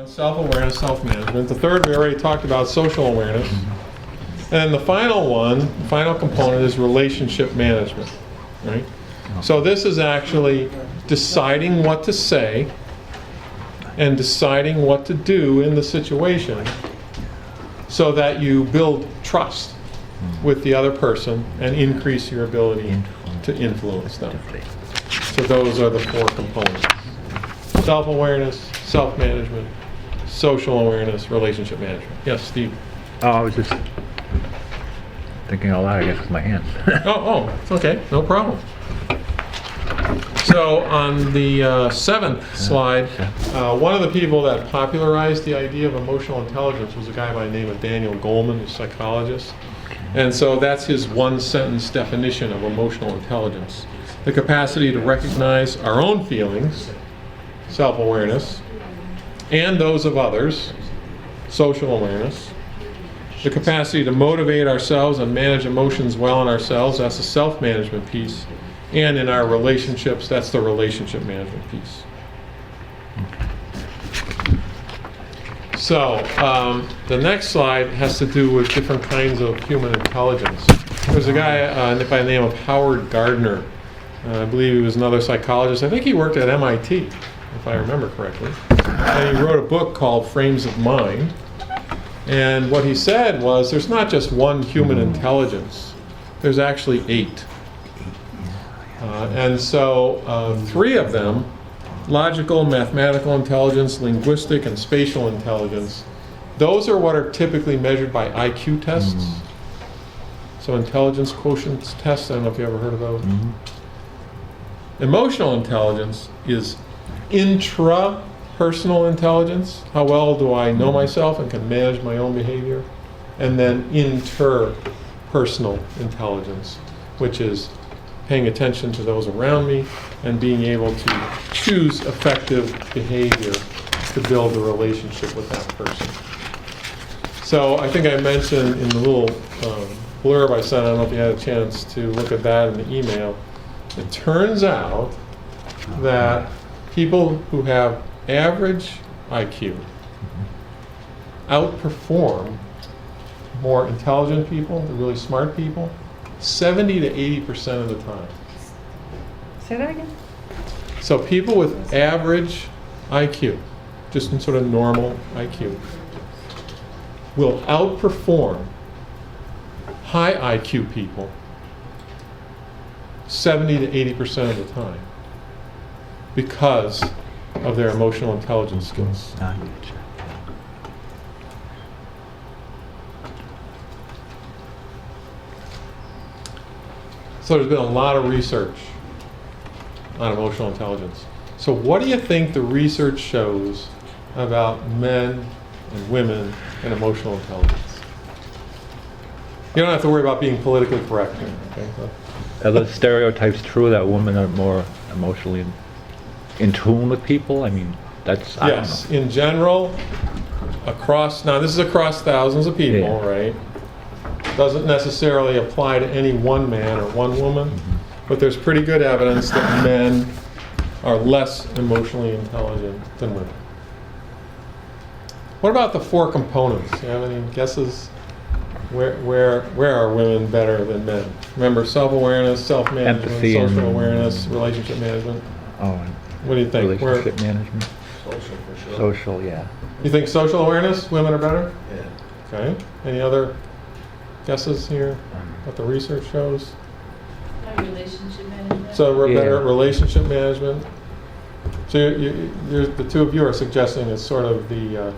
Self-awareness, self-management. The third, we already talked about social awareness. And the final one, final component is relationship management, right? So this is actually deciding what to say and deciding what to do in the situation so that you build trust with the other person and increase your ability to influence them. So those are the four components. Self-awareness, self-management, social awareness, relationship management. Yes, Steve? Oh, I was just thinking out loud, I guess, with my hands. It's okay, no problem. So on the seventh slide, one of the people that popularized the idea of emotional intelligence was a guy by the name of Daniel Goleman, a psychologist. And so that's his one-sentence definition of emotional intelligence. The capacity to recognize our own feelings, self-awareness, and those of others, social awareness. The capacity to motivate ourselves and manage emotions well in ourselves, that's the self-management piece. And in our relationships, that's the relationship management piece. So, the next slide has to do with different kinds of human intelligence. There's a guy by the name of Howard Gardner. I believe he was another psychologist. I think he worked at MIT, if I remember correctly. And he wrote a book called Frames of Mind. And what he said was there's not just one human intelligence. There's actually 8. And so 3 of them, logical, mathematical intelligence, linguistic, and spatial intelligence, those are what are typically measured by IQ tests. So intelligence quotient tests, I don't know if you ever heard of those. Emotional intelligence is intrapersonal intelligence. How well do I know myself and can manage my own behavior? And then interpersonal intelligence, which is paying attention to those around me and being able to choose effective behavior to build a relationship with that person. So I think I mentioned in the little blurb I sent, I don't know if you had a chance to look at that in the email, it turns out that people who have average IQ outperform more intelligent people, the really smart people, 70 to 80% of the time. Say that again? So people with average IQ, just in sort of normal IQ, will outperform high IQ people 70 to 80% of the time because of their emotional intelligence skills. So there's been a lot of research on emotional intelligence. So what do you think the research shows about men and women and emotional intelligence? You don't have to worry about being politically correct here, okay? Are the stereotypes true that women are more emotionally in tune with people? I mean, that's, I Yes, don't know. in general, now this is across thousands of people, Yeah. right? Doesn't necessarily apply to any one man or one woman, but there's pretty good evidence that men are less emotionally intelligent than women. What about the 4 components? Do you have any guesses? Where are women better than men? Remember, self-awareness, self-management, Empathy social and- awareness, relationship management. Oh, What do you think? relationship management? Social for sure. Social, yeah. You think social awareness, women are better? Yeah. Okay. Any other guesses here? What the research shows? Relationship management. So we're better at Yeah. relationship management. So the two of you are suggesting it's sort of the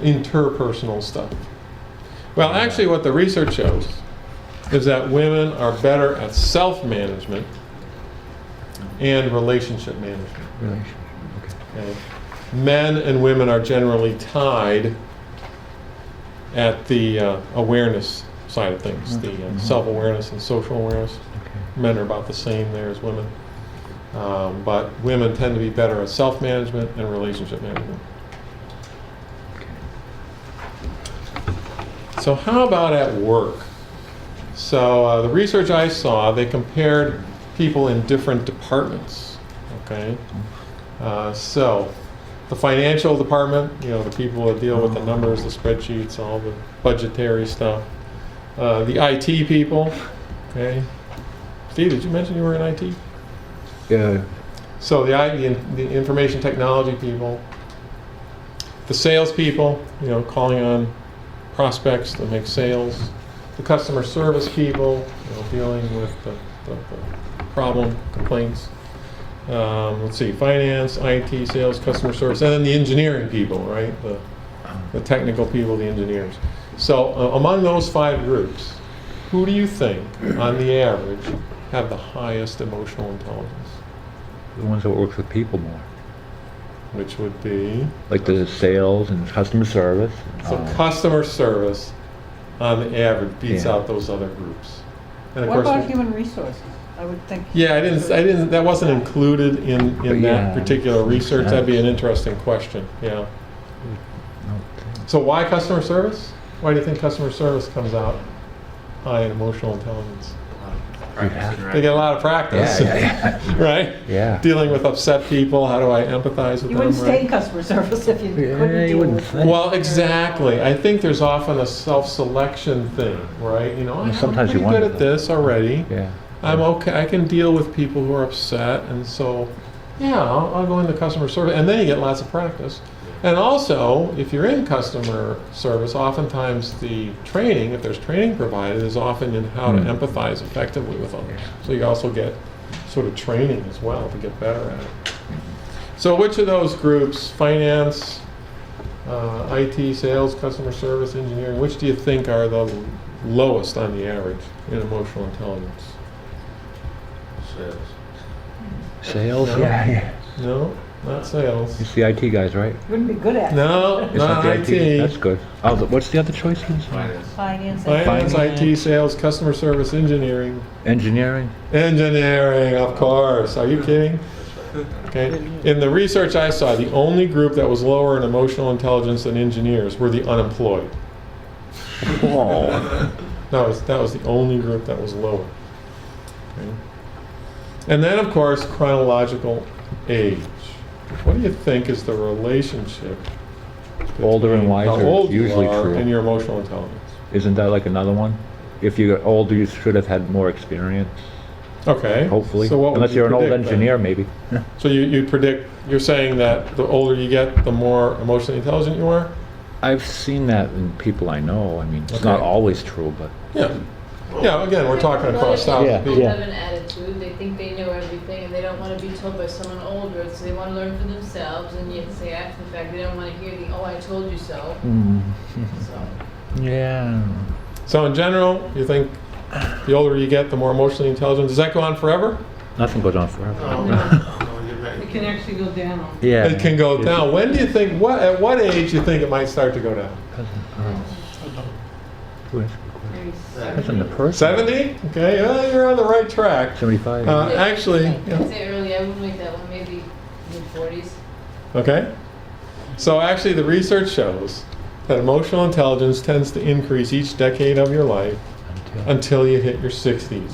interpersonal stuff. Well, actually, what the research shows is that women are better at self-management and relationship management. Relationship, okay. Okay. Men and women are generally tied at the awareness side of things, the self-awareness and social awareness. Okay. Men are about the same there as women. But women tend to be better at self-management and relationship management. So how about at work? So the research I saw, they compared people in different departments. Okay, so The financial department, you know, the people that deal with the numbers, the spreadsheets, all the budgetary stuff. The IT people, okay. Steve, did you mention you were in IT? Yeah. So the information technology people, the sales people, you know, calling on prospects to make sales, the customer service people, you know, dealing with the problem complaints. Let's see, finance, IT, sales, customer service, and then the engineering people, right? The technical people, the engineers. So among those 5 groups, who do you think, on the average, have the highest emotional intelligence? The ones that work with people more. Which would be? Like the sales and customer service. So customer service, on the average, beats Yeah. out those other groups. And of What course, about human resources? I would think. yeah, I didn't, that wasn't included in But that yeah. particular research. That'd be an interesting question, yeah. So why customer service? Why do you think customer service comes out high in emotional intelligence? They get a lot of practice, Yeah. right? Yeah. Dealing with upset people, how do I empathize with You them? wouldn't stay in right? customer service if you Yeah, couldn't you deal wouldn't with think. it. Well, exactly. I think there's often a self-selection thing, right? You know, I'm Sometimes you pretty good wonder at that. this already. Yeah. I'm okay. I can deal with people who are upset, and so, yeah, I'll go into customer service, and then you get lots of practice. And also, if you're in customer service, oftentimes the training, if there's training provided, is often in how to empathize effectively with others. So you also get sort of training as well to get better at it. So which of those groups, finance, IT, sales, customer service, engineering, which do you think are the lowest on the average in emotional intelligence? Sales? No. Yeah. No, not sales. It's the IT guys, right? Wouldn't be good at it. No, It's not the IT. That's good. Oh, what's the other choices? Finance. Finance, Finance. IT, sales, customer service, engineering. Engineering? Engineering, of course. Are you kidding? Okay. In the research I saw, the only group that was lower in emotional intelligence than engineers were the unemployed. Oh. That was the only group that was lower. Okay. And then, of course, chronological age. What do you think is the relationship Older and between how wiser old is usually you are true. and your emotional intelligence? Isn't that like another one? If you get older, you should have had more experience, Okay. hopefully. So what would Unless you you're an old predict then? engineer, maybe. So you predict, you're saying that the older you get, the more emotionally intelligent you are? I've seen that in people I know. I mean, it's not Okay. always true, but Yeah. Yeah, again, we're talking across thousands Yeah, of people. yeah. Have an attitude, they think they know everything and they don't want to be told by someone older, so they want to learn for themselves, and yet they after the fact, they don't want to hear the, oh, I told you so. So, yeah. So in general, you think the older you get, the more emotionally intelligent. Does that go on forever? Nothing goes on forever. It can actually go down. Yeah. It can go down. When do you think, at what age do you think it might start to go down? Depends on the person. 70? Okay, you're on the right track. 75. Actually, I'd yeah. say early, I wouldn't make that one, maybe mid-40s. Okay. So actually the research shows that emotional intelligence tends to increase each decade of your life until you hit your 60s.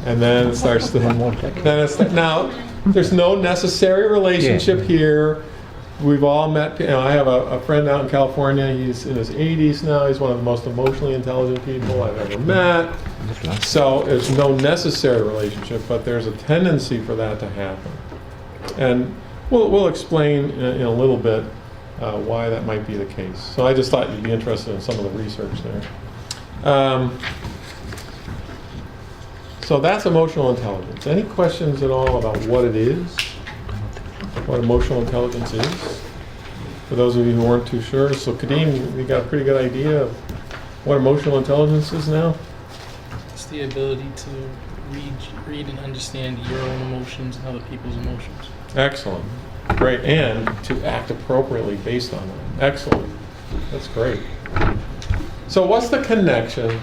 And then it starts to, One more decade. then it's, now, there's no necessary relationship here. We've all met, I have a friend out in California, he's in his 80s now, he's one of the most emotionally intelligent people I've ever met. So there's no necessary relationship, but there's a tendency for that to happen. And we'll explain in a little bit why that might be the case. So I just thought you'd be interested in some of the research there. So that's emotional intelligence. Any questions at all about what it is? What emotional intelligence is? For those of you who weren't too sure, so Kadeem, you got a pretty good idea of what emotional intelligence is now? It's the ability to read and understand your own emotions and other people's emotions. Excellent. Great. And to act appropriately based on that. Excellent. That's great. So what's the connection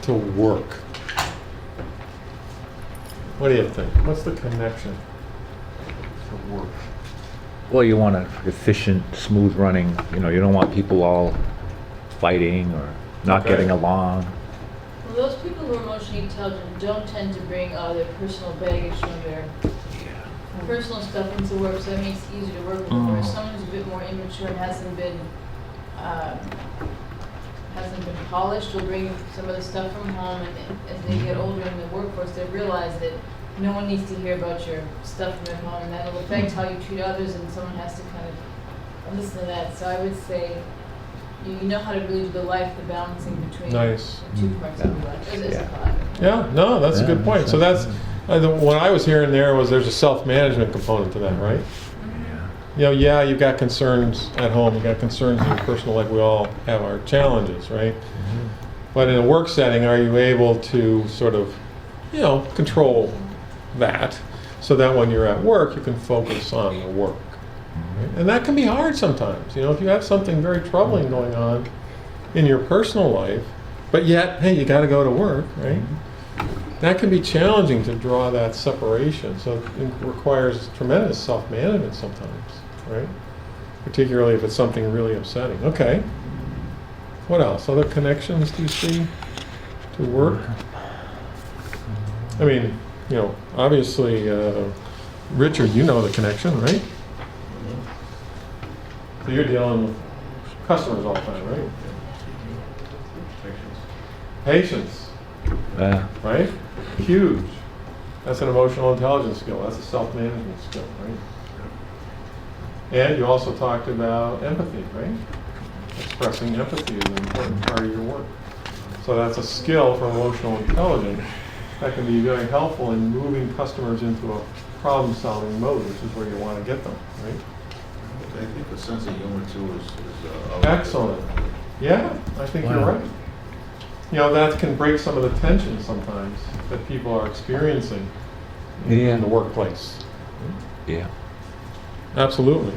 to work? What do you think? What's the connection to work? Well, you want an efficient, smooth running, you don't want people all fighting or not Okay. getting along. Well, those people who are emotionally intelligent don't tend to bring their personal baggage from their personal stuff into work, so that makes it easier to work with. Whereas someone who's a bit more immature and hasn't been polished will bring some of the stuff from home, and as they get older in the workforce, they realize that no one needs to hear about your stuff from at home, and that'll affect how you treat others, and someone has to kind of listen to that. So I would say you know how to really do the balancing between Nice. the two parts of your life as a thought. Yeah, no, that's a good point. So that's, what I was hearing there was there's a self-management component to that, right? You know, yeah, you've got concerns at home, you've got concerns in your personal life, we all have our challenges, right? But in a work setting, are you able to sort of, control that so that when you're at work, you can focus on the work? Right? And that can be hard sometimes. If you have something very troubling going on in your personal life, but yet, hey, you got to go to work, right? That can be challenging to draw that separation. So it requires tremendous self-management sometimes, right? Particularly if it's something really upsetting. Okay. What else? Other connections do you see to work? I mean, obviously, Richard, you know the connection, right? So you're dealing with customers all the time, right? Patience, right? Huge. That's an emotional intelligence skill. That's a self-management skill, right? And you also talked about empathy, right? Expressing empathy is an important part of your work. So that's a skill for emotional intelligence that can be very helpful in moving customers into a problem-solving mode, which is where you want to get them, right? I think the sense of humor too is Excellent. Yeah, I think you're right. That can break some of the tension sometimes that people are experiencing in the workplace. Yeah. Absolutely.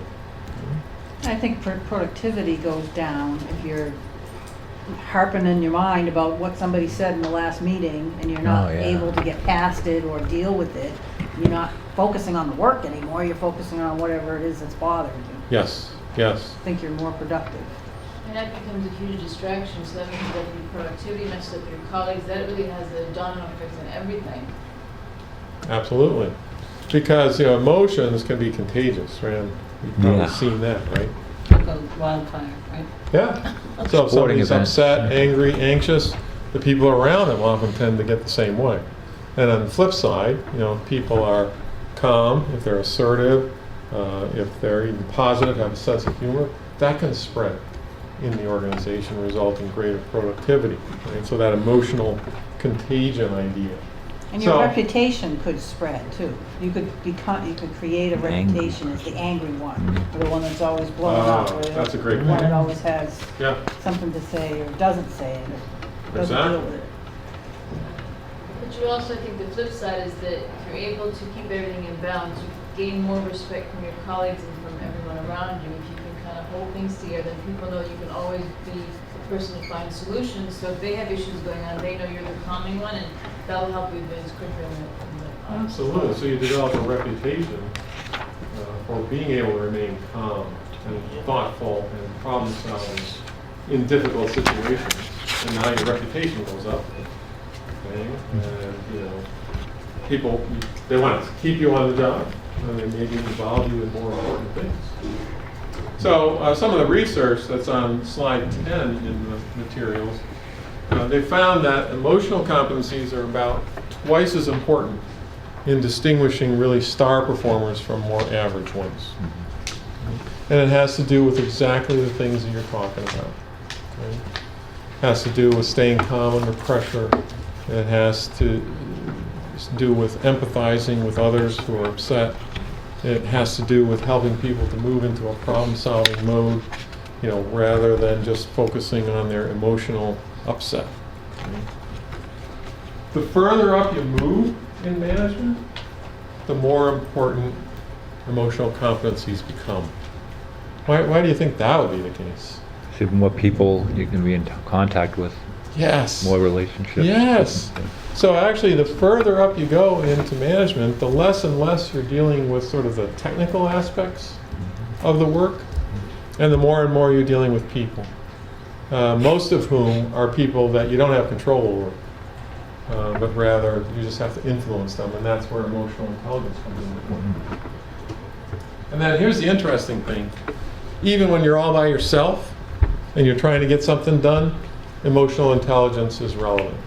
I think productivity goes down if you're harping in your mind about what somebody said in the last meeting and you're not able to get past it or deal with it. You're not focusing on the work anymore, you're focusing on whatever it is that's bothering you. Yes, yes. I think you're more productive. And that becomes a huge distraction, so that means that your productivity messes up your colleagues, that really has a domino effect on everything. Absolutely. Because, emotions can be contagious, right? You've probably seen that, right? Like a wildfire, right? Yeah. So if Sporting somebody's event. upset, angry, anxious, the people around them often tend to get the same way. And on the flip side, people are calm, if they're assertive, if they're even positive, have a sense of humor, that can spread in the organization, result in greater productivity. Right? So that emotional contagion idea. And your So- reputation could spread too. You could create a reputation as the angry one, or the one that's always blowing up, or that's a great the one point. that always has Yeah, something to say or doesn't say it, or doesn't Exactly. deal with it. But you also, I think the flip side is that if you're able to keep everything in balance, you gain more respect from your colleagues and from everyone around you. If you can kind of hold things together, then people know you can always be the person to find solutions. So if they have issues going on, they know you're the calming one, and that'll help you advance quicker in the absolutely. So you develop a reputation for being able to remain calm and thoughtful and problem solving in difficult situations. And now your reputation goes up. Okay? And, people, they want to keep you on the job. And they maybe involve you in more important things. So some of the research that's on slide 10 in the materials, they found that emotional competencies are about twice as important in distinguishing really star performers from more average ones. And it has to do with exactly the things that you're talking about. Okay? It has to do with staying calm under pressure. It has to do with empathizing with others who are upset. It has to do with helping people to move into a problem-solving mode, rather than just focusing on their emotional upset. Okay? The further up you move in management, the more important emotional competencies become. Why do you think that would be the case? So more people you can be in contact with, Yes. more relationships. Yes. So actually, the further up you go into management, the less and less you're dealing with sort of the technical aspects of the work, and the more and more you're dealing with people, most of whom are people that you don't have control over. but rather you just have to influence them, and that's where emotional intelligence comes into play. And then here's the interesting thing. Even when you're all by yourself and you're trying to get something done, emotional intelligence is relevant.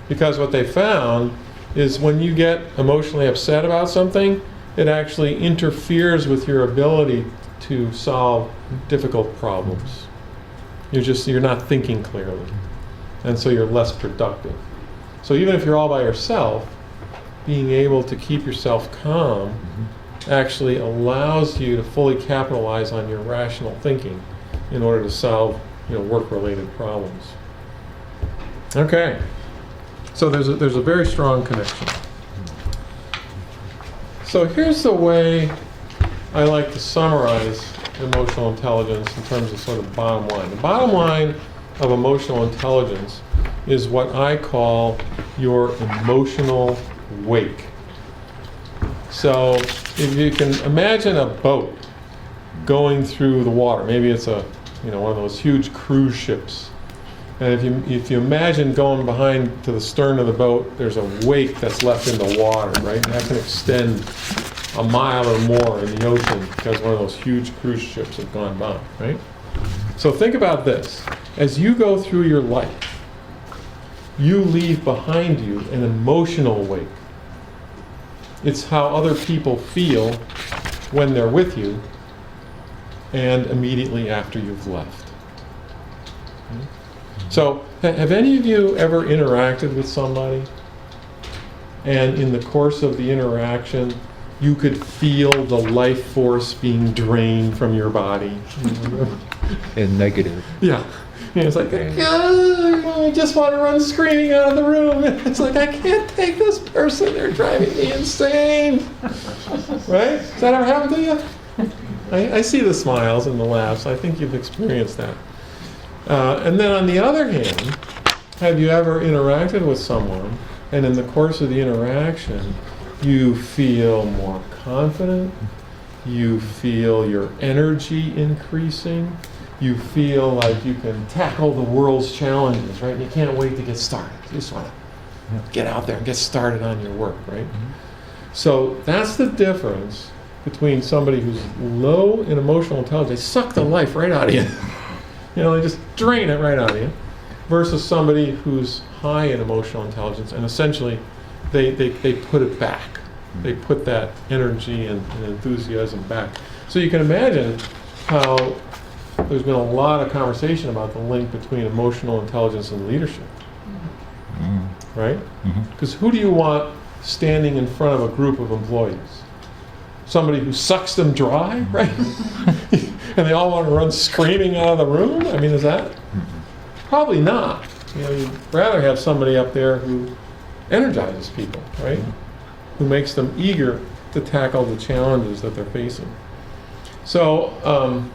Because what they found is when you get emotionally upset about something, it actually interferes with your ability to solve difficult problems. You're not thinking clearly. And so you're less productive. So even if you're all by yourself, being able to keep yourself calm actually allows you to fully capitalize on your rational thinking in order to solve, work-related problems. Okay. So there's a very strong connection. So here's the way I like to summarize emotional intelligence in terms of sort of bottom line. The bottom line of emotional intelligence is what I call your emotional wake. So if you can imagine a boat going through the water, maybe it's one of those huge cruise ships. And if you imagine going behind to the stern of the boat, there's a wake that's left in the water, right? And that can extend a mile or more in the ocean because one of those huge cruise ships have gone by, right? So think about this. As you go through your life, you leave behind you an emotional wake. It's how other people feel when they're with you and immediately after you've left. So, have any of you ever interacted with somebody and in the course of the interaction you could feel the life force being drained from your body? And negative. Yeah. And it's like, I just want to run screaming out of the room. It's like, I can't take this person. They're driving me insane. Right? Does that ever happen to you? I see the smiles and the laughs. I think you've experienced that. And then on the other hand, have you ever interacted with someone and in the course of the interaction, you feel more confident, you feel your energy increasing, you feel like you can tackle the world's challenges, right? And you can't wait to get started. You just want to get out there and get started on your work, right? So that's the difference between somebody who's low in emotional intelligence, they suck the life right out of you. They just drain it right out of you, versus somebody who's high in emotional intelligence, and essentially they put it back. They put that energy and enthusiasm back. So you can imagine how there's been a lot of conversation about the link between emotional intelligence and leadership, right? Because who do you want standing in front of a group of employees? Somebody who sucks them dry, right? And they all want to run screaming out of the room? I mean, is that? Probably not. You'd rather have somebody up there who energizes people, right? Who makes them eager to tackle the challenges that they're facing. So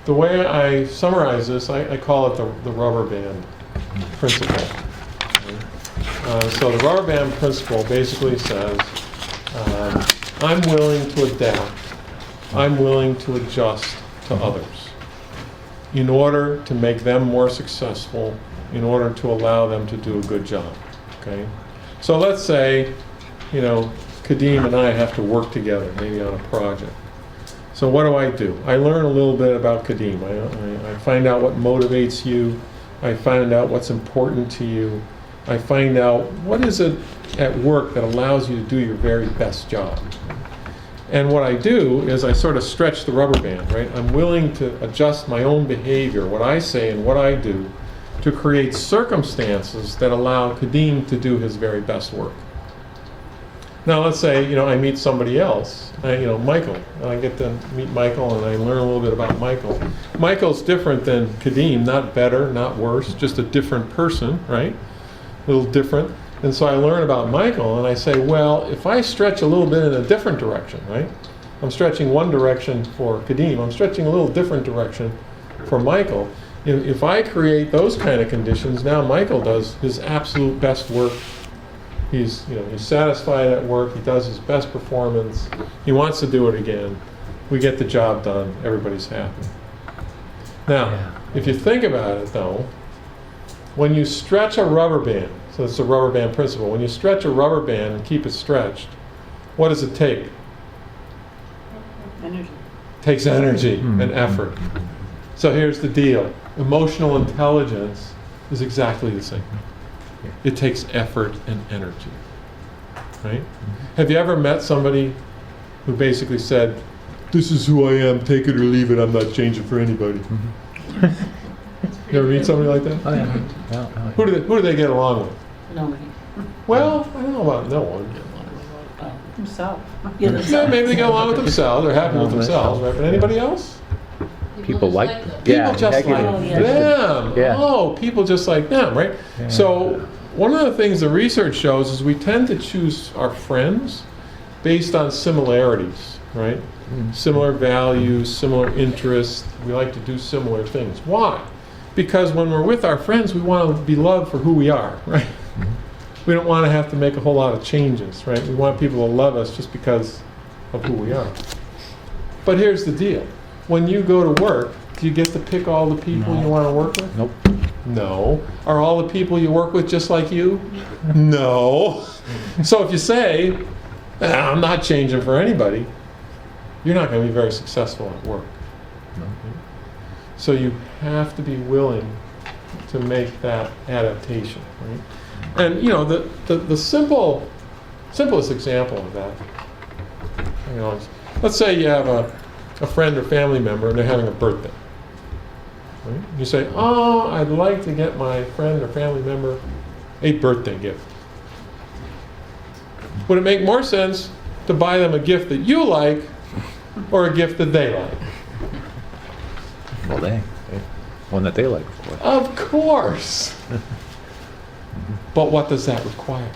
the way I summarize this, I call it the rubber band principle. So the rubber band principle basically says, I'm willing to adapt. I'm willing to adjust to others in order to make them more successful, in order to allow them to do a good job. Okay? So let's say, Kadeem and I have to work together, maybe on a project. So what do? I learn a little bit about Kadeem. I find out what motivates you. I find out what's important to you. I find out what is it at work that allows you to do your very best job. And what I do is I sort of stretch the rubber band, right? I'm willing to adjust my own behavior, what I say and what I do, to create circumstances that allow Kadeem to do his very best work. Now let's say, I meet somebody else, Michael, and I get to meet Michael and I learn a little bit about Michael. Michael's different than Kadeem, not better, not worse, just a different person, right? A little different. And so I learn about Michael and I say, well, if I stretch a little bit in a different direction, right? I'm stretching one direction for Kadeem, I'm stretching a little different direction for Michael. If I create those kind of conditions, now Michael does his absolute best work. He's satisfied at work, he does his best performance, he wants to do it again. We get the job done, everybody's happy. Now, if you think about it though, when you stretch a rubber band, So it's the rubber band principle. When you stretch a rubber band and keep it stretched, what does it take? Energy. It takes energy and effort. So here's the deal. Emotional intelligence is exactly the same. It takes effort and energy. Right? Have you ever met somebody who basically said, "This is who I am, take it or leave it, I'm not changing for anybody"? You ever meet somebody like that? Oh, yeah. Yeah, oh, Who do they get along with? Nobody. Well, I don't know about no one. Himself. Yeah, Yeah, maybe they get along with themselves, they're happy with themselves, right? But anybody else? People just like them. them. Yeah, People just like negative. them. Yeah. Oh, people just like them, right? Yeah. So one of the things the research shows is we tend to choose our friends based on similarities, right? Similar values, similar interests. We like to do similar things. Why? Because when we're with our friends, we want to be loved for who we are, right? We don't want to have to make a whole lot of changes, right? We want people to love us just because of who we are. But here's the deal. When you go to work, do you get to pick all the people No. you want to work with? Nope. No. Are all the people you work with just like you? No. So if you say, I'm not changing for anybody, you're not going to be very successful at work. So you have to be willing to make that adaptation, right? And you know, the simplest example of that, you know, is, let's say you have a friend or family member and they're having a birthday. Right? You say, oh, I'd like to get my friend or family member a birthday gift. Would it make more sense to buy them a gift that you like or a gift that they like? Well, one that they like, of course. Of course. But what does that require?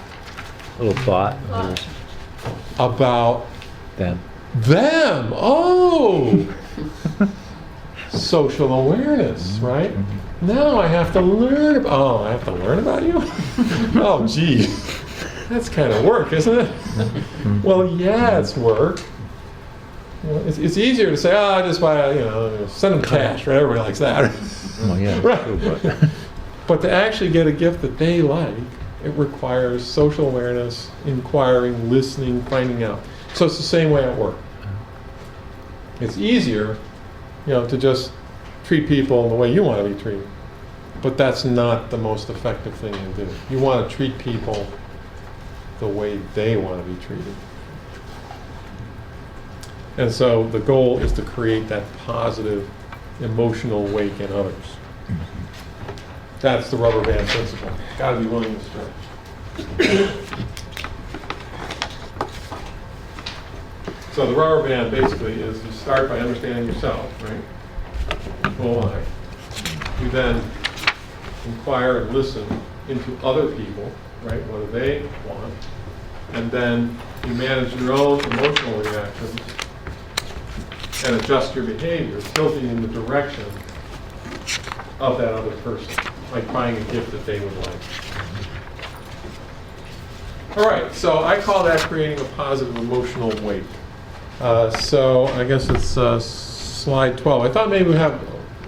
A little thought, a little About them. them. Oh. Social awareness, right? Now I have to learn about, oh, I have to learn about you? Oh, gee. That's kind of work, isn't it? Well, yeah, it's work. You know, it's easier to say, oh, I just buy, send them cash, right? Everybody likes that. Well, yeah, Right. true, but But to actually get a gift that they like, it requires social awareness, inquiring, listening, finding out. So it's the same way at work. It's easier, to just treat people the way you want to be treated. But that's not the most effective thing to do. You want to treat people the way they want to be treated. And so the goal is to create that positive emotional wake in others. That's the rubber band principle. Got to be willing to stretch. So the rubber band basically is you start by understanding yourself, right? Who am I? You then inquire and listen into other people, right? What do they want? And then you manage your own emotional reactions and adjust your behavior, tilting in the direction of that other person, like buying a gift that they would like. All right, so I call that creating a positive emotional wake. So I guess it's slide 12. I thought maybe we have,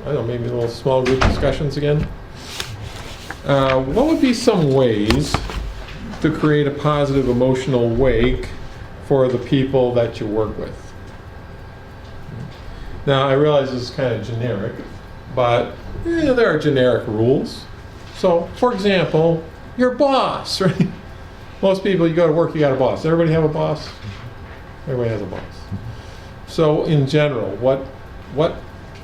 maybe a little small group discussions again. What would be some ways to create a positive emotional wake for the people that you work with? Now, I realize this is kind of generic, but there are generic rules. So, for example, your boss, right? Most people, you go to work, you got a boss. Everybody have a boss? Everybody has a boss. So, in general, what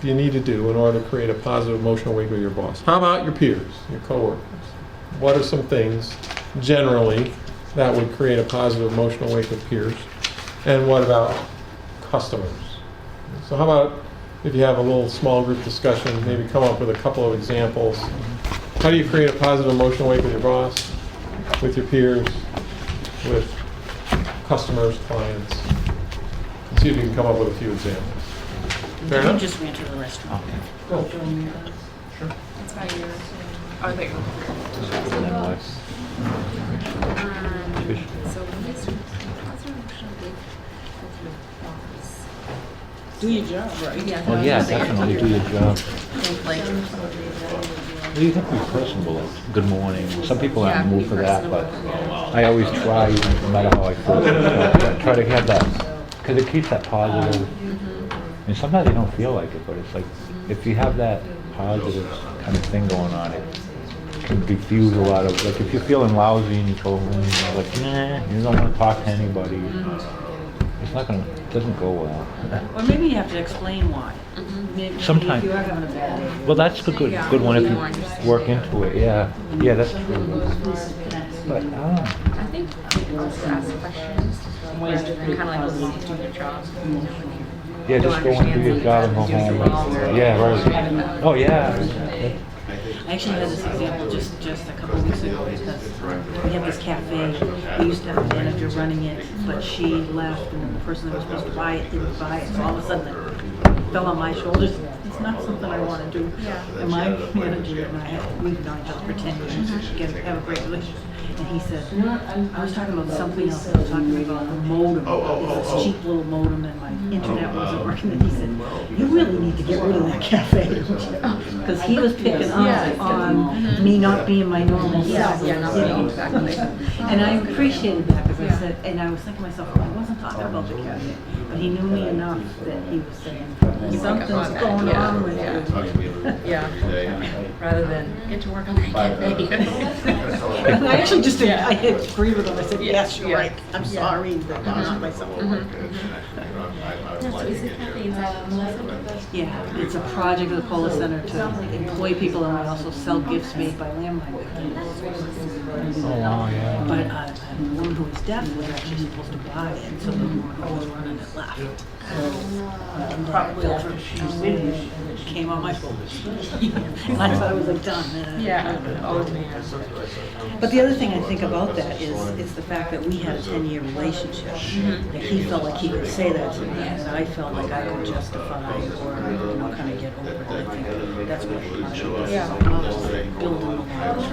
do you need to do in order to create a positive emotional wake with your boss? How about your peers, your coworkers? What are some things, generally, that would create a positive emotional wake with peers? And what about customers? So how about if you have a little small group discussion, maybe come up with a couple of examples. How do you create a positive emotional wake with your boss, with your peers, with customers, clients? See if you can come up with a few examples. Fair You enough? just ran to the restaurant. Go. Sure. That's how you're oh, there you go. and then what's So when you say positive emotional wake with your boss. Do your job, right? Yeah. Well, yeah, definitely do your job. Think like You have to be personable, like, good morning. Some people aren't in the Yeah, mood be for that, but personable. I always try, no matter how I feel, try to have that, because it keeps that positive. And sometimes you don't feel like it, but it's like, if you have that positive kind of thing going on, it can diffuse a lot of, like, if you're feeling lousy and you go home, you're like, nah, you don't want to talk to anybody. It's not gonna, it doesn't go well. Or maybe you have to explain why. Maybe Sometimes. if you are having a bad day. Well, that's a good one if you work into it, yeah. Yeah, that's true. But, I don't know. I think people just ask questions, kind of like listening to your job. Yeah, just go and do your job and go home. Yeah, right. Oh, yeah. I actually had this example just a couple of weeks ago because we have this cafe. We used to have a manager running it, but she left and the person that was supposed to buy it didn't buy it. So all of a sudden it fell on my shoulders. It's not something I want to do. And my manager and I, we've known each other for 10 years, have a great relationship. And he said, I was talking about something else. I was talking about the modem. It's this cheap little modem and my internet wasn't working. And he said, you really need to get rid of that cafe. Because he was picking up on me not being my normal self. Exactly. And I appreciated that because I said, and I was thinking to myself, well, I wasn't talking about the cafe. But he knew me enough that he was saying, something's going on with you. Rather than get to work on that cafe. And I actually just didn't, I had agreed with him. I said, yes, you're right. I'm sorry that I was myself. Is the cafe inside Melissa? Yeah, it's a project of the Polis Center to employ people, and we also sell gifts made by landmine victims. Oh, wow, yeah. But a woman who was deaf was actually supposed to buy it, so the woman who was running it left. Probably over came on my shoulders. And I thought I was like done. But the other thing I think about that is the fact that we had a 10-year relationship. Like he felt like he could say that to me, and I felt like I could justify or kind of get over it. I think that's what part of building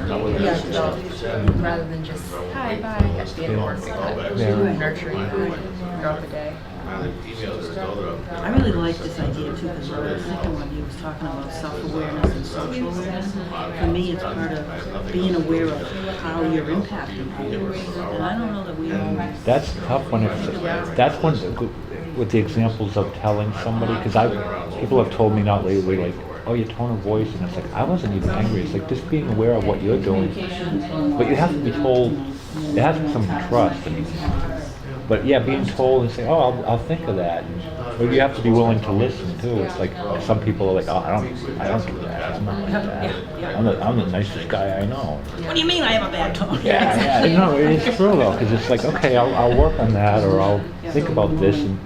the relationship. Rather than just, hi, bye, at the end of work, nurturing throughout the day. I really like this idea too, because I was thinking when he was talking about self-awareness and social awareness, for me it's part of being aware of how you're impacting people. And I don't know that we all... That's tough when that's when, with the examples of telling somebody, because people have told me not lately, like, oh, your tone of voice, and it's like, I wasn't even angry. It's like just being aware of what you're doing. But you have to be told, it has to be some trust. I mean, but yeah, being told and saying, oh, I'll think of that. But you have to be willing to listen too. It's like some people are like, oh, I don't do that. I'm not like that. I'm the nicest guy I know. What do you mean I have a bad tone? Yeah. No, it's true though, because it's like, okay, I'll work on that, or I'll think about this, and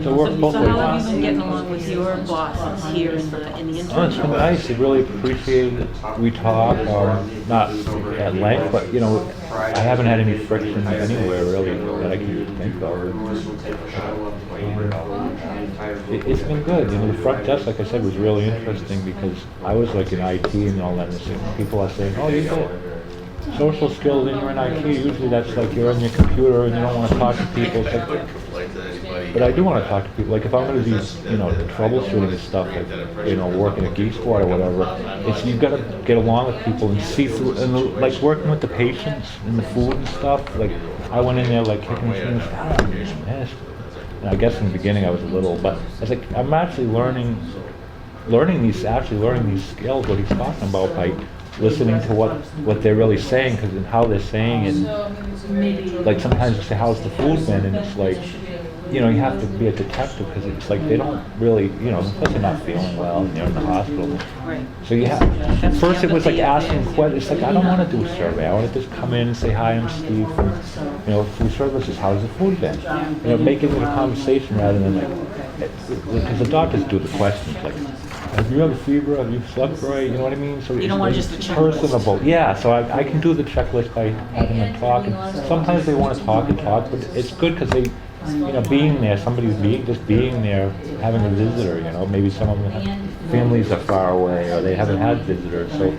so work both So ways. how have you been getting along with your bosses here in the Oh, it's been internship? nice. I really appreciate it. We talk, not at length, but you know, I haven't had any friction anywhere really that I can think of. It's been good. You know, the front desk, like I said, was really interesting because I was like in IT and all that, and people are saying, oh, you got social skills and you're in IT. Usually that's like you're on your computer and you don't want to talk to people. It's like, but I do want to talk to people. Like if I'm going to be, you know, troubleshooting and stuff, like, you know, working at Geek Squad or whatever, it's you've got to get along with people and see through, and like working with the patients and the food and stuff. Like I went in there like kicking things, and I guess in the beginning I was a little, but I was like, I'm actually learning these skills, what he's talking about by listening to what they're really saying, because how they're saying it. Like sometimes you say, how's the food been? And it's like, you know, you have to be a detective because it's like they don't really, you know, because they're not feeling well and they're in the hospital. Right. So you have, at first it was like asking questions. It's like, I don't want to do a survey. I want to just come in and say, hi, I'm Steve from, you know, Food Services. How's the food been? You know, making it a conversation rather than like, because the doctors do the questions like, have you had a fever? Have you slept right? You know what I mean? So You don't want just a checklist. personable. Yeah, so I can do the checklist by having them talk. And sometimes they want to talk, but it's good because they, you know, being there, just being there, having a visitor, you know, maybe some of them have families are far away or they haven't had visitors. So,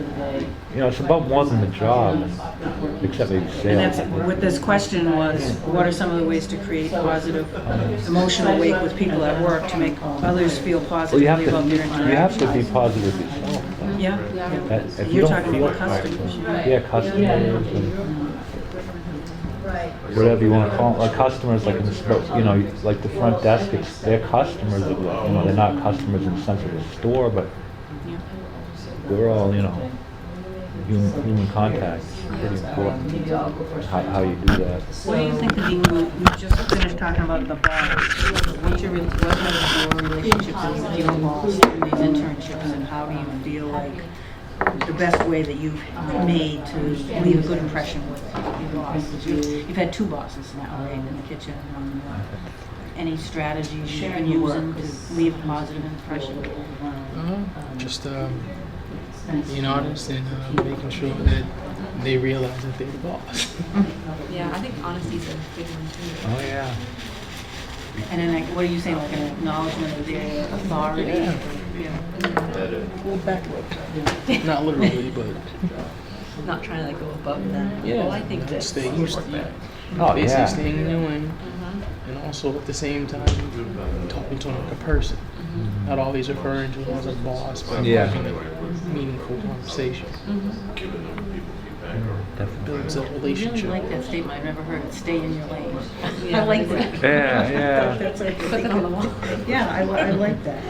you know, it's about more than the job, except maybe sales. And that's what this question was, what are some of the ways to create positive emotional weight with people at work to make others feel Well, you have positively about their to interactions? be positive yourself. Yeah. That, if you You're don't talking feel about customers. Yeah, customers and whatever you want to call them, like customers, like in the, you know, like the front desk, it's, they're customers of, you know, they're not customers in the sense of the store, but Yeah. we're all, you know, human contact. It's pretty important, how you do that. What do you think, Dean, we just finished talking about the boss. What's your, what are your relationships with your boss through these internships, and how do you feel like the best way that you've made to leave a good impression with your boss? You've had 2 bosses now, right, in the kitchen. Any strategies you've been using to leave a positive impression? Just being honest and making sure that they realize that they're the boss. Yeah, I think honesty's a big one too. Oh, yeah. And then, like, what are you saying, like an acknowledgement of their authority? Yeah. Well, back up. Not literally, but Not trying to like go above them. yeah. Well, I think that Stay used to Oh, basically yeah. staying in your lane, and also at the same time talking to them like a person. Not always referring to them as a boss, but Yeah. having a meaningful conversation. Builds a I really relationship. like that statement. I've never heard it, stay in your lane. Yeah, I like that. Yeah, yeah. That's like, put that on the wall. yeah, I like that.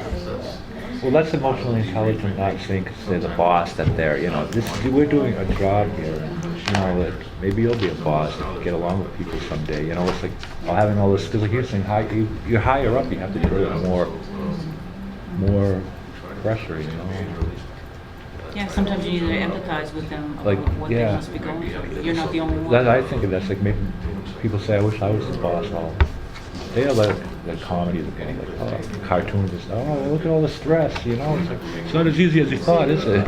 Well, that's emotionally intelligent, not saying 'cause they're the boss that they're, you know, this, we're doing a job here, and, you know, that maybe you'll be a boss and get along with people someday, you know, it's like, having all this, because like you're saying, you're higher up, you have to deal with more pressure, you know. Yeah, sometimes you need to empathize with them Like, about what they yeah. must be going through. You're not the only one. That, I think of that's like, maybe people say, I wish I was the boss. Well, they are like comedies of getting like cartoons and stuff. Oh, look at all the stress, you know. It's not as easy as you thought, is it?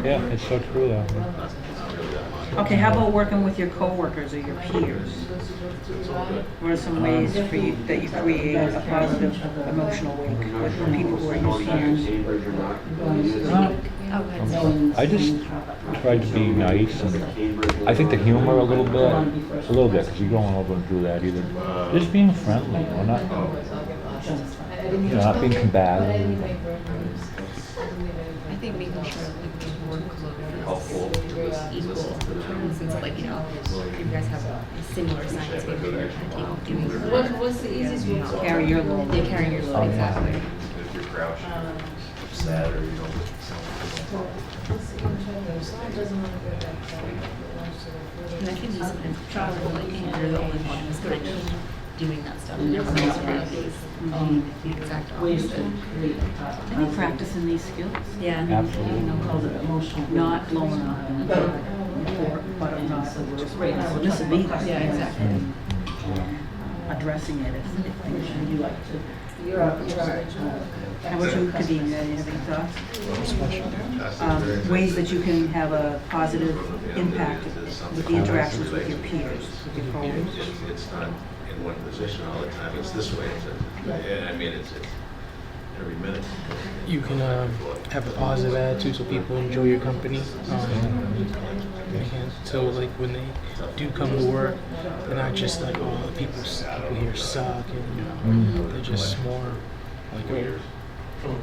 Yeah, it's so true though. Okay, how about working with your coworkers or your peers? What are some ways for you that you create a positive emotional link with the people who are your peers? I just tried to be nice, and I think the humor a little bit, because you're going over and do that either. Just being friendly, you know, not being combative. I think making sure that the workload is equal in the sense of like, you know, if you guys have a similar assignments, maybe you're kind of doing What's the easiest way to Carry your load. They're carrying your load, exactly. If you're crouching, upset, or you don't. And I think these travel, like, you're the only one who's kind of doing that stuff. And everyone else around you is the exact opposite. I think practicing these skills. Yeah. Absolutely. Not blowing up in the report, but I'm not just submissive either. Yeah, exactly. Addressing it if things you like to. How about you, Kadeem, you have any thoughts? Ways that you can have a positive impact with the interactions with your peers, with your colleagues? It's not in one position all the time, it's this way. I mean, it's every minute. You can have a positive attitude so people enjoy your company. And so like when they do come to work, they're not just like, oh, people here suck, and they're just more like, oh,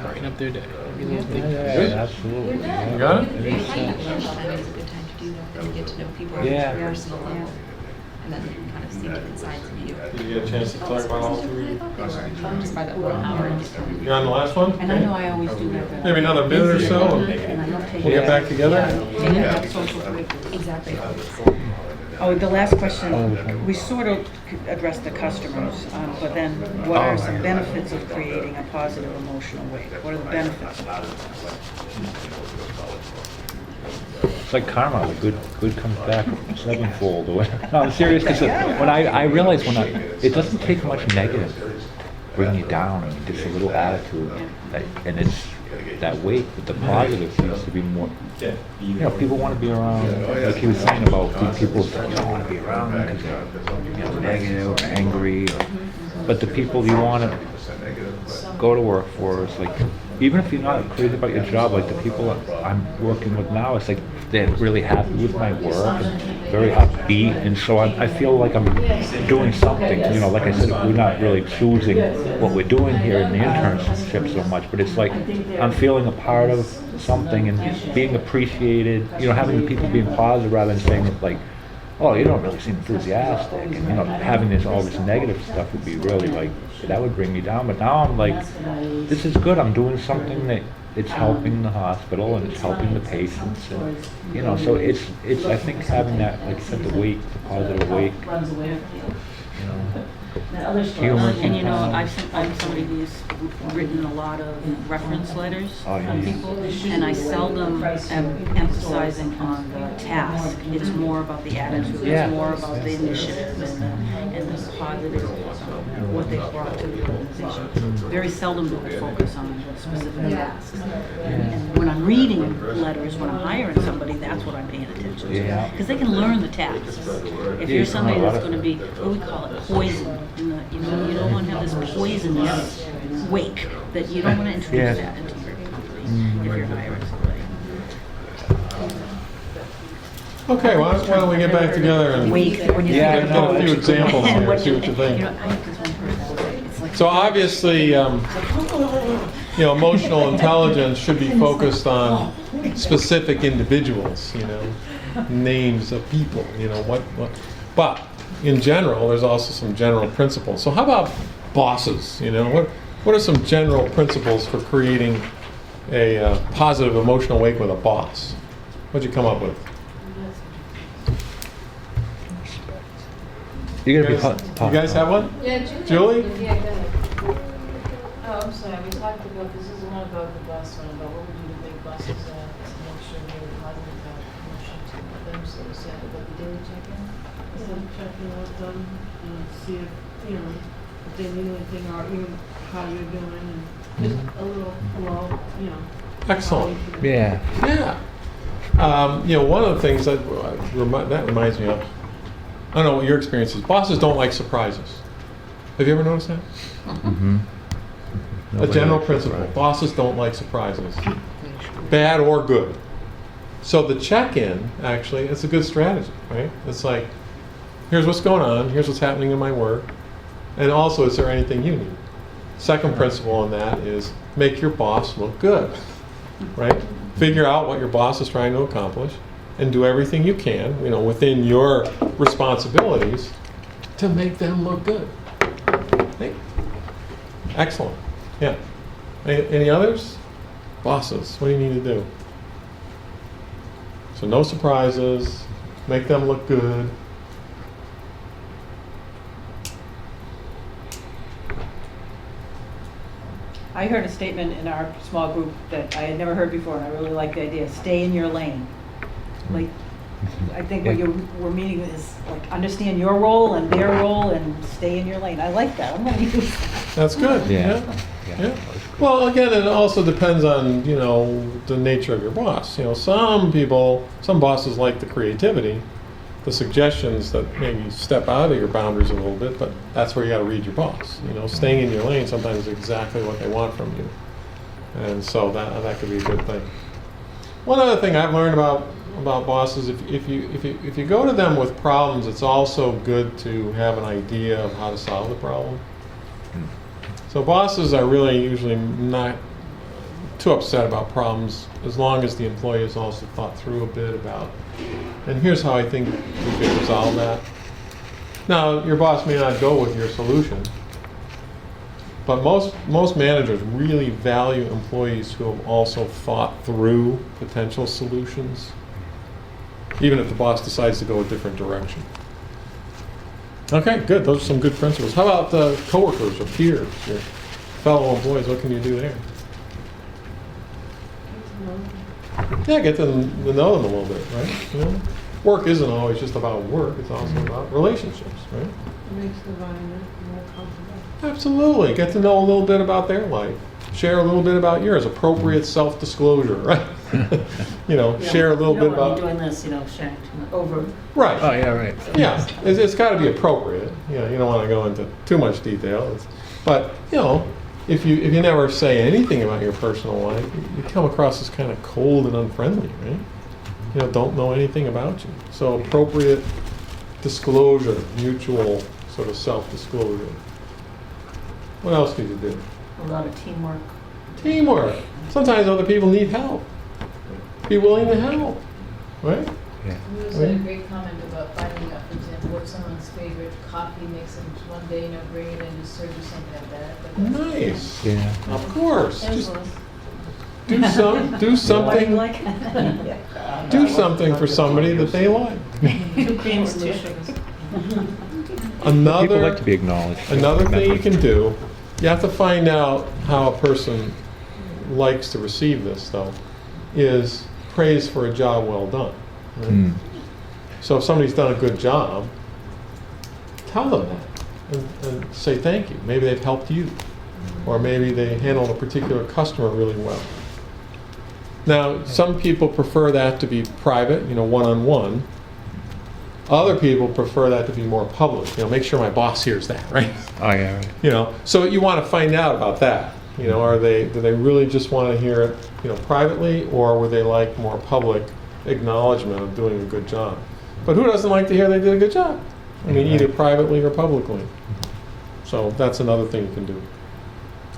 brighten up their day. Every little thing. Yeah, absolutely. You got it? It makes sense. Lunchtime is a good time to do that, and get to know people on a Yeah. personal level. And then kind of see different sides of you. Did you get a chance to talk about all 3? Just by that 1 hour. You're on the last one? And I know I always do that. Maybe another minute or so, and And I don't take. we'll get back together? Take that social break. Exactly. Oh, the last question, we sort of addressed the customers, but then what are some benefits of creating a positive emotional wave? What are the benefits? It's like karma, the good comes back sevenfold. Or whatever. No, I'm serious, because when I realized it doesn't take much negative to bring you down, and just a little attitude, and it's that weight, but the positive seems to be more, you know, people want to be around, like he was saying about people that you don't want to be around because they're negative or angry, but the people you want to go to work for is like, even if you're not crazy about your job, like the people I'm working with now, it's like they're really happy with my work, and very upbeat, and so I feel like I'm doing something. You know, like I said, we're not really choosing what we're doing here in the internship so much, but it's like I'm feeling a part of something and being appreciated. You know, having the people being positive rather than saying it like, oh, you don't really seem enthusiastic, and you know, having all this negative stuff would be really like, that would bring me down. But now I'm like, this is good. I'm doing something that it's helping the hospital and it's helping the patients, and you know, so it's I think having that, like you said, the positive wake, you know, humor. And you know, sometimes. I'm somebody who's written a lot of reference letters Oh, yeah. on people, and I seldom am emphasizing on the task. It's more about the attitude, Yeah. it's more about the initiative and the positive, what they brought to the organization. Very seldom do I focus on specific tasks. And when I'm reading letters, when I'm hiring somebody, that's what I'm paying attention to. Yeah. Because they can learn the tasks. If you're somebody that's going to be, what we call it, poison, you know, you don't want to have this poisonous wake, that you don't want to introduce Yeah. that into your company if you're hiring somebody. Okay, why don't we get back together and Wake, when you Yeah, think get of a few examples and here, what see what you think. know, I have this one person, it's like. So obviously, emotional intelligence should be focused on specific individuals, names of people, what. But in general, there's also some general principles. So how about bosses? What are some general principles for creating a positive emotional wake with a boss? What'd you come up with? You're You gonna guys have one? Yeah, Julie? Yeah, go ahead. Oh, I'm sorry, we talked about, this isn't one about the boss one, about what we do to make bosses, to make sure they're positive about promotion to them, so we said about the daily check-in. Checking with them and see if they need anything or even how you're doing and just a little flow, Excellent. Yeah. Yeah. One of the things that reminds me of, I don't know what your experience is. Bosses don't like surprises. Have you ever noticed that? Mm-hmm. A general principle. Bosses don't like surprises, bad or good. So the check-in, actually, it's a good strategy, right? It's like, here's what's going on, here's what's happening in my work, and also, is there anything you need? Second principle on that is make your boss look good, right? Figure out what your boss is trying to accomplish and do everything you can, within your responsibilities to make them look good. Hey. Excellent. Yeah. Any others? Bosses, what do you need to do? So no surprises, make them look good. I heard a statement in our small group that I had never heard before, and I really like the idea, stay in your lane. Like, I think what we're meaning is, like, understand your role and their role and stay in your lane. I like that, I'm gonna use that. That's good. Yeah. Yeah. Well, again, it also depends on, the nature of your boss. Some bosses like the creativity, the suggestions that maybe step out of your boundaries a little bit, but that's where you got to read your boss. Staying in your lane sometimes is exactly what they want from you. And so that could be a good thing. One other thing I've learned about bosses, if you go to them with problems, it's also good to have an idea of how to solve the problem. So bosses are really usually not too upset about problems as long as the employee has also thought through a bit about, and here's how I think we could resolve that. Now, your boss may not go with your solution, but most managers really value employees who have also thought through potential solutions, even if the boss decides to go a different direction. Okay, good. Those are some good principles. How about the coworkers or peers, your fellow employees? What can you do there? Yeah, get to know them a little bit, right? Work isn't always just about work. It's also about relationships, right? It makes the environment more comfortable. Absolutely. Get to know a little bit about their life. Share a little bit about yours. Appropriate self-disclosure, right? Share a little bit about. Doing this, sharing over. Right. Oh, yeah, right. Yeah, it's got to be appropriate. You don't want to go into too much detail. But if you never say anything about your personal life, you come across as kind of cold and unfriendly, right? don't know anything about you. So appropriate disclosure, mutual sort of self-disclosure. What else could you do? A lot of teamwork. Teamwork. Sometimes other people need help. Be willing to help, right? Yeah. You also had a great comment about finding out, for example, what someone's favorite coffee makes them one day, bring it in and serve you something like that. But that's- Nice. Yeah. Of course. Just Influence. do something. Like? Do something for somebody that they like. 2 creams, 2 sugars. People like to be acknowledged. Another thing you can do, you have to find out how a person likes to receive this, though, is praise for a job well done. Right? Mm. So if somebody's done a good job, tell them that and say thank you. Maybe they've helped you, or maybe they handled a particular customer really well. Now, some people prefer that to be private, one-on-one. Other people prefer that to be more public. Make sure my boss hears that, right? Oh, yeah, right. So you want to find out about that. Do they really just want to hear it, privately, or would they like more public acknowledgement of doing a good job? But who doesn't like to hear they did a good job? Either privately or publicly. So that's another thing you can do.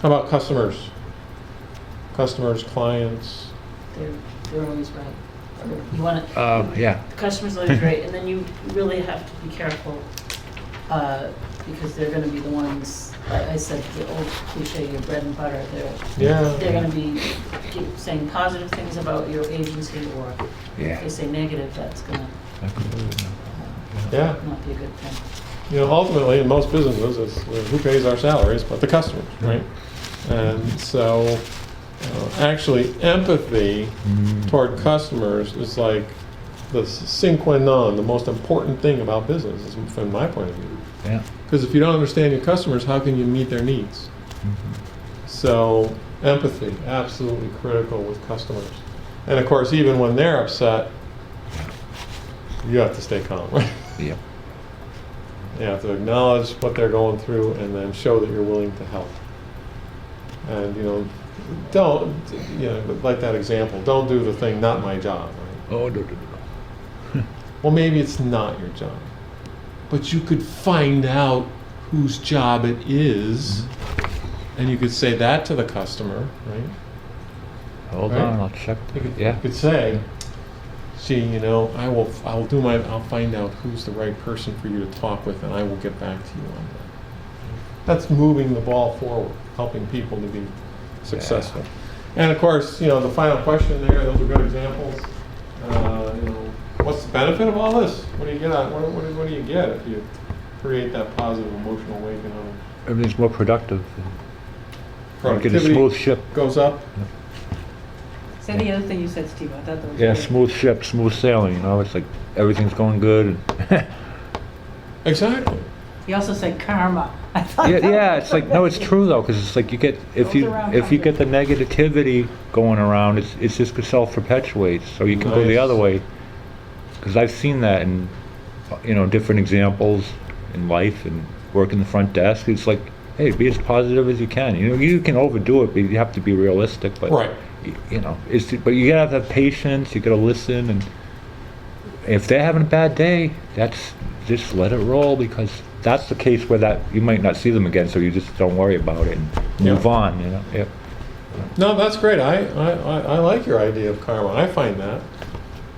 How about customers? Customers, clients. They're always right. You want to, Yeah. the customer's always right, and then you really have to be careful, because they're gonna be the ones, I said the old cliche, your bread and butter, they're gonna be saying positive things about your agency, or Yeah. if they say negative, that's gonna Yeah. not be a good thing. Ultimately, in most businesses, it's who pays our salaries, but the customers, right? And so, actually, empathy toward customers is like the sine qua non, the most important thing about business, from my point of view. Yeah. Because if you don't understand your customers, how can you meet their needs? So, empathy, absolutely critical with customers. And of course, even when they're upset, you have to stay calm, right? Yeah. You have to acknowledge what they're going through and then show that you're willing to help. And, don't, like that example, don't do the thing, not my job, right? Oh, no. Well, maybe it's not your job, but you could find out whose job it is, and you could say that to the customer, right? Hold Right. on, I'll check. You could, Yeah. you could say, gee, I'll find out who's the right person for you to talk with, and I will get back to you on that. That's moving the ball forward, helping people to be successful. And of course, the final question there, those are good examples. What's the benefit of all this? What do you get out? What do you get if you create that positive emotional awakening? Everything's more productive. You get a Productivity smooth ship. goes up. Say the other thing you said, Steve, I thought that was Yeah, great. smooth ship, smooth sailing. It's like everything's going good. Exactly. You also said karma. I thought Yeah, that yeah. was It's like no, it's true though, because it's like you get if you get the negativity going around, it's just self-perpetuates. So you can go the Nice. other way. Because I've seen that in different examples in life and working the front desk. It's like, hey, be as positive as you can. You can overdo it, but you have to be realistic. But Right. but you gotta have patience. You gotta listen, and if they're having a bad day, that's just let it roll, because that's the case where that you might not see them again. So you just don't worry about it and move Yeah. on. Yep. No, that's great. I like your idea of karma. I find that.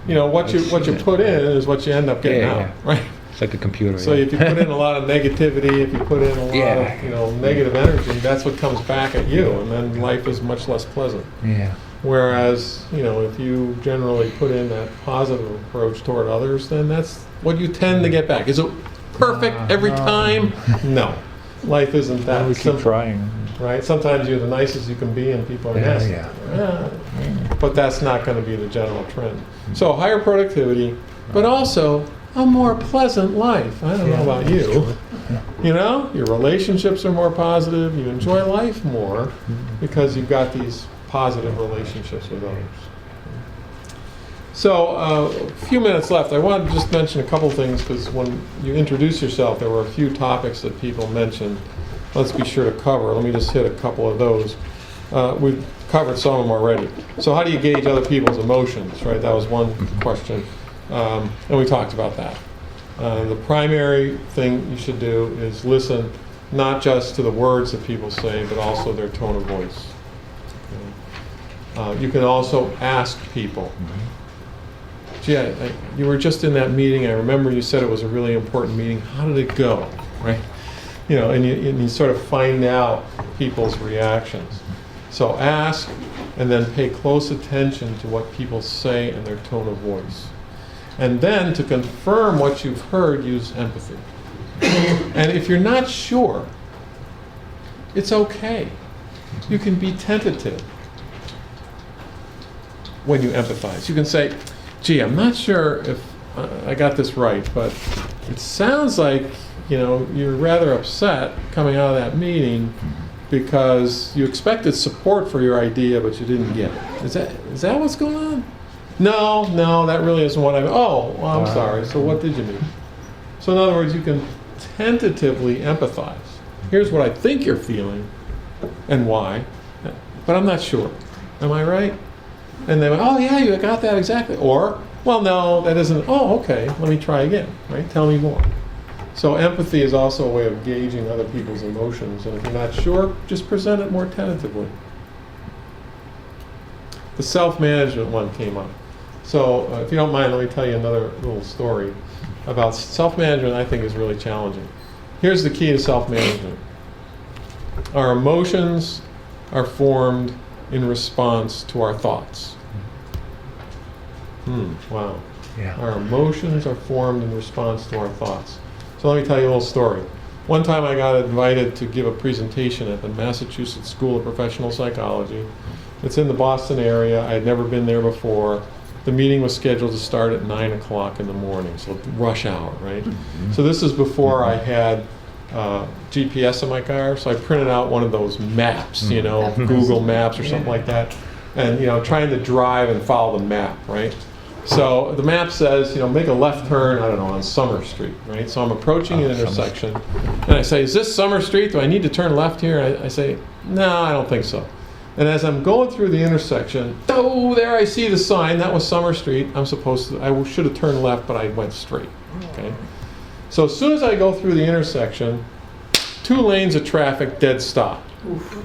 What you put in is what you end up getting Yeah, out, yeah. right? It's like the computer. So if you put in a lot of negativity, if you put in a lot Yeah. of negative energy, that's what comes back at you, and then life is much less pleasant. Yeah. Whereas, if you generally put in that positive approach toward others, then that's what you tend to get back. Is it perfect every time? No. Life isn't that We keep simple, trying. right? Sometimes you're the nicest you can be and people are Yeah, nasty. yeah. But that's not going to be the general trend. So higher productivity, but also a more pleasant life. I don't know about you. Your relationships are more positive. You enjoy life more because you've got these positive relationships with others. So a few minutes left. I wanted to just mention a couple things, because when you introduced yourself, there were a few topics that people mentioned. Let's be sure to cover. Let me just hit a couple of those. We've covered some of them already. So how do you gauge other people's emotions, right? That was one question. And we talked about that. The primary thing you should do is listen not just to the words that people say, but also their tone of voice. You can also ask people. Gee, you were just in that meeting. I remember you said it was a really important meeting. How did it go? Right? And you sort of find out people's reactions. So ask, and then pay close attention to what people say and their tone of voice. And then to confirm what you've heard, use empathy. And if you're not sure, it's okay. You can be tentative when you empathize. You can say, gee, I'm not sure if I got this right, but it sounds like, you're rather upset coming out of that meeting because you expected support for your idea, but you didn't get it. Is that what's going on? No, that really isn't what I'm sorry. So what did you mean? So in other words, you can tentatively empathize. Here's what I think you're feeling and why, but I'm not sure. Am I right? And they went, oh yeah, you got that exactly. Or, well, no, that isn't. Oh, okay, let me try again, right? Tell me more. So empathy is also a way of gauging other people's emotions, and if you're not sure, just present it more tentatively. The self-management one came up. So if you don't mind, let me tell you another little story about self-management. I think is really challenging. Here's the key to self-management. Our emotions are formed in response to our thoughts. Wow. Yeah. Our emotions are formed in response to our thoughts. So let me tell you a little story. One time I got invited to give a presentation at the Massachusetts School of Professional Psychology. It's in the Boston area. I had never been there before. The meeting was scheduled to start at 9 o'clock in the morning, so rush hour, right? So this is before I had GPS in my car, so I printed out one of those maps, Google Maps or something like that, and trying to drive and follow the map, right? So the map says, make a left turn, I don't know, on Summer Street, right? So I'm approaching an intersection, and I say, is this Summer Street? Do I need to turn left here? I say, no, I don't think so. And as I'm going through the intersection, there I see the sign, that was Summer Street. I should have turned left, but I went straight, okay? So as soon as I go through the intersection, 2 lanes of traffic, dead stop. Oof.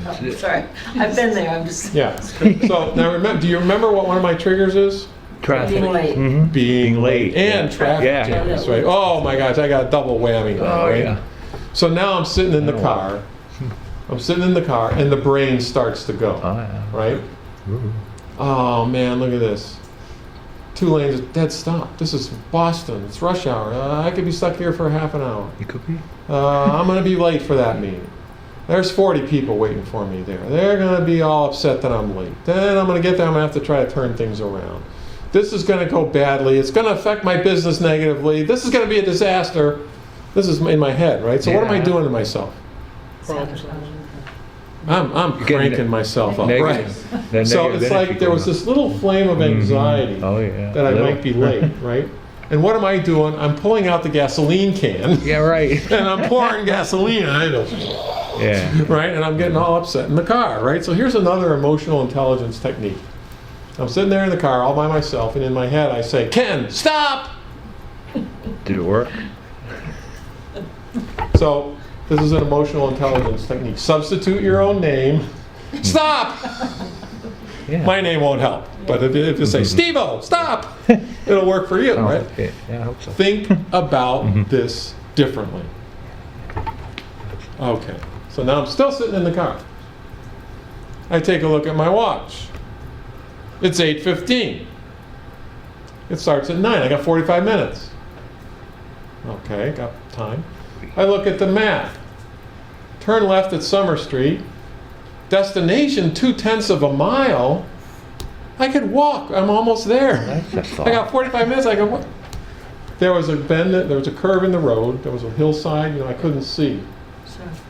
Oh, sorry, I've been there, I'm just... Yeah. So now do you remember what one of my triggers is? Traffic. Being late. Being late. And traffic Yeah. jams, right? Oh my gosh, I got a double whammy there, right? Yeah. So now I'm sitting in the car. And the brain starts to go, right? Oh man, look at this. 2 lanes of dead stop. This is Boston. It's rush hour. I could be stuck here for half an hour. You could be. I'm going to be late for that meeting. There's 40 people waiting for me there. They're going to be all upset that I'm late. Then I'm going to get there. I'm going to have to try to turn things around. This is going to go badly. It's going to affect my business negatively. This is going to be a disaster. This is in my head, right? So what am I doing to myself? I'm cranking myself up, right? So it's like there was this little flame of anxiety that I might be late, right? And what am I doing? I'm pulling out the gasoline can. Yeah, right. And I'm pouring gasoline on it. Yeah. Right? And I'm getting all upset in the car, right? So here's another emotional intelligence technique. I'm sitting there in the car all by myself, and in my head I say, Ken, stop! Did it work? So this is an emotional intelligence technique. Substitute your own name. Stop! Yeah. My name won't help. But if you say, Steve-O, stop! It'll work for you, right? Okay. Yeah, I hope so. Think about this differently. Okay. So now I'm still sitting in the car. I take a look at my watch. It's 8:15. It starts at 9. I got 45 minutes. Okay, got time. I look at the map. Turn left at Summer Street. Destination 0.2 of a mile. I could walk. I'm almost there. I got 45 minutes. I could walk. There was a bend. There was a curve in the road. There was a hillside. I couldn't see.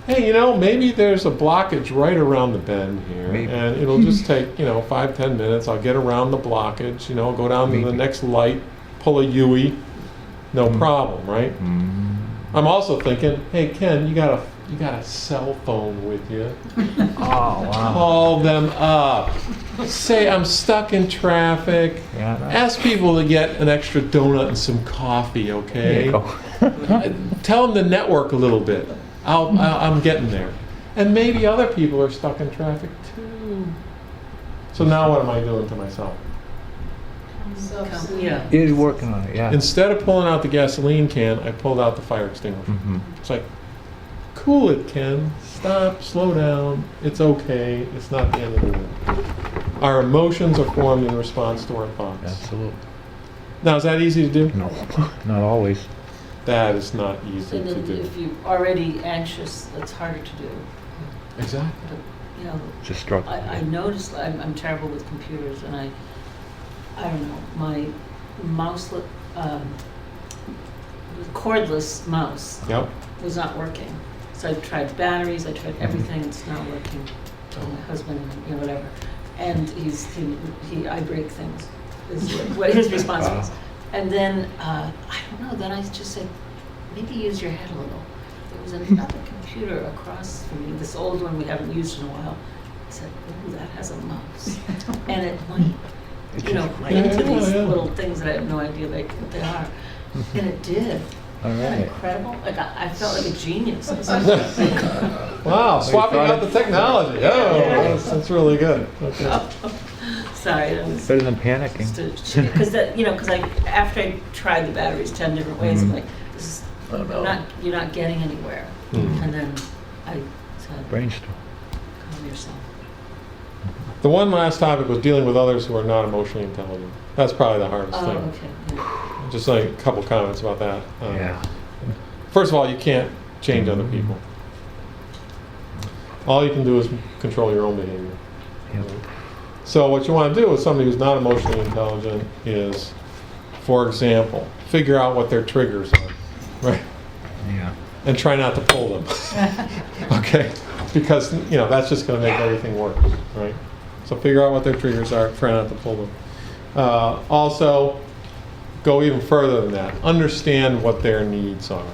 Hey, maybe there's a blockage right around the bend here, and it'll just take 5-10 minutes. I'll get around the blockage. Go down to the next light, pull a U-ey, no problem, right? I'm also thinking, hey Ken, you got you got a cell phone with you. Oh, wow. Call them up. Say, I'm stuck in traffic. Yeah. Ask people to get an extra donut and some coffee, There okay? you go. Tell them to network a little bit. I'm getting there. And maybe other people are stuck in traffic too. So now what am I doing to myself? Yeah. He's working on it, yeah. Instead of pulling out the gasoline can, I pulled out the fire extinguisher. Mhm. It's like, cool it, Ken. Stop, slow down. It's okay. It's not the end of the world. Our emotions are formed in response to our thoughts. Absolutely. Now, is that easy to do? No, not always. That is not easy And to then do. if you're already anxious, that's harder to do. Exactly. But, you know, It's a struggle. I noticed I'm terrible with computers, and I don't know, my mouse, cordless mouse Yep. was not working. So I tried batteries, I tried everything, it's not working. So my husband, you know, whatever, and he I break things, is what his response was. And then, I don't know, then I just said, maybe use your head a little. There was another computer across from me, this old one we haven't used in a while. I said, ooh, that has a mouse. And it might, you know, Yeah, into these yeah. little things that I have no idea what they are. And it did. All Isn't that right. incredible? Like, I felt like a genius. I was like, Wow, swapping thought out the technology. Oh, that's really good. Okay. sorry, that was Better than panicking. because after I tried the batteries 10 different ways, I'm like, this is, you're not getting anywhere. Mm. And then I said, Brainstorm. calm yourself. The one last topic was dealing with others who are not emotionally intelligent. That's probably the hardest Oh, thing. okay. Yeah. Just like a couple comments about that. Yeah. First of all, you can't change other people. All you can do is control your own behavior. Yep. So what you want to do with somebody who's not emotionally intelligent is, for example, figure out what their triggers are, right? Yeah. And try not to pull them. Okay? Because, that's just going to make everything worse, right? So figure out what their triggers are, try not to pull them. Also, go even further than that. Understand what their needs are.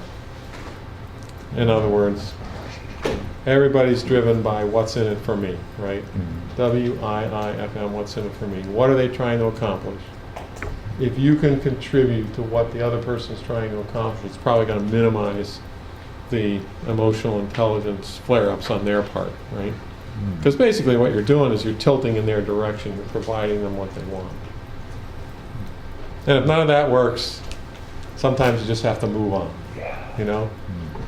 In other words, everybody's driven by what's in it for me, right? WIIFM, what's in it for me? What are they trying to accomplish? If you can contribute to what the other person's trying to accomplish, it's probably going to minimize the emotional intelligence flare-ups on their part, right? Because basically what you're doing is you're tilting in their direction, you're providing them what they want. And if none of that works, sometimes you just have to move on, you know?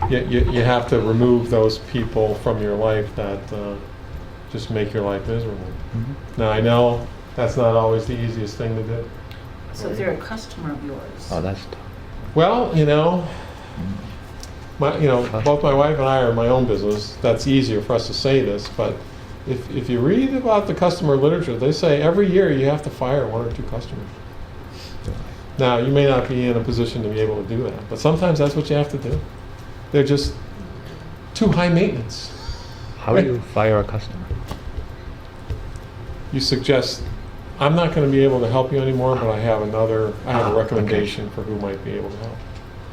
You have to remove those people from your life that just make your life miserable. Now, I know that's not always the easiest thing to do. So if they're a customer of yours, Oh, that's tough. Well, both my wife and I are in my own business. That's easier for us to say this, but if you read about the customer literature, they say every year you have to fire 1 or 2 customers. Now, you may not be in a position to be able to do that, but sometimes that's what you have to do. They're just too high maintenance. How do you fire a customer? You suggest, I'm not going to be able to help you anymore, but I have a recommendation for who might be able to help.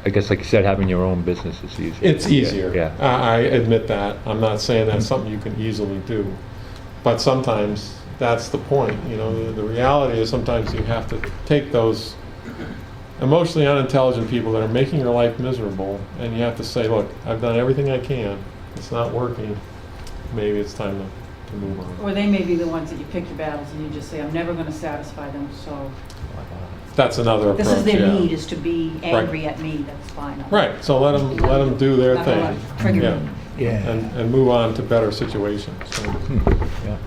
I guess, like you said, having your own business is easier. It's easier. Yeah. I admit that. I'm not saying that's something you can easily do. But sometimes that's the point. The reality is sometimes you have to take those emotionally unintelligent people that are making your life miserable, and you have to say, look, I've done everything I can. It's not working. Maybe it's time to move on. Or they may be the ones that you pick your battles and you just say, I'm never going to satisfy them, so That's another approach. this is their yeah. need, is to be angry at me, that's fine. Right. So let them do their Not gonna thing. trigger Yeah. me. Yeah. And move on to better situations. So. Yeah.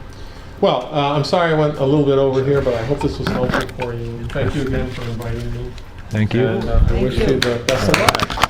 Well, I'm sorry I went a little bit over here, but I hope this was helpful for you. Thank you again for inviting me. Thank you. And I wish you the best of luck.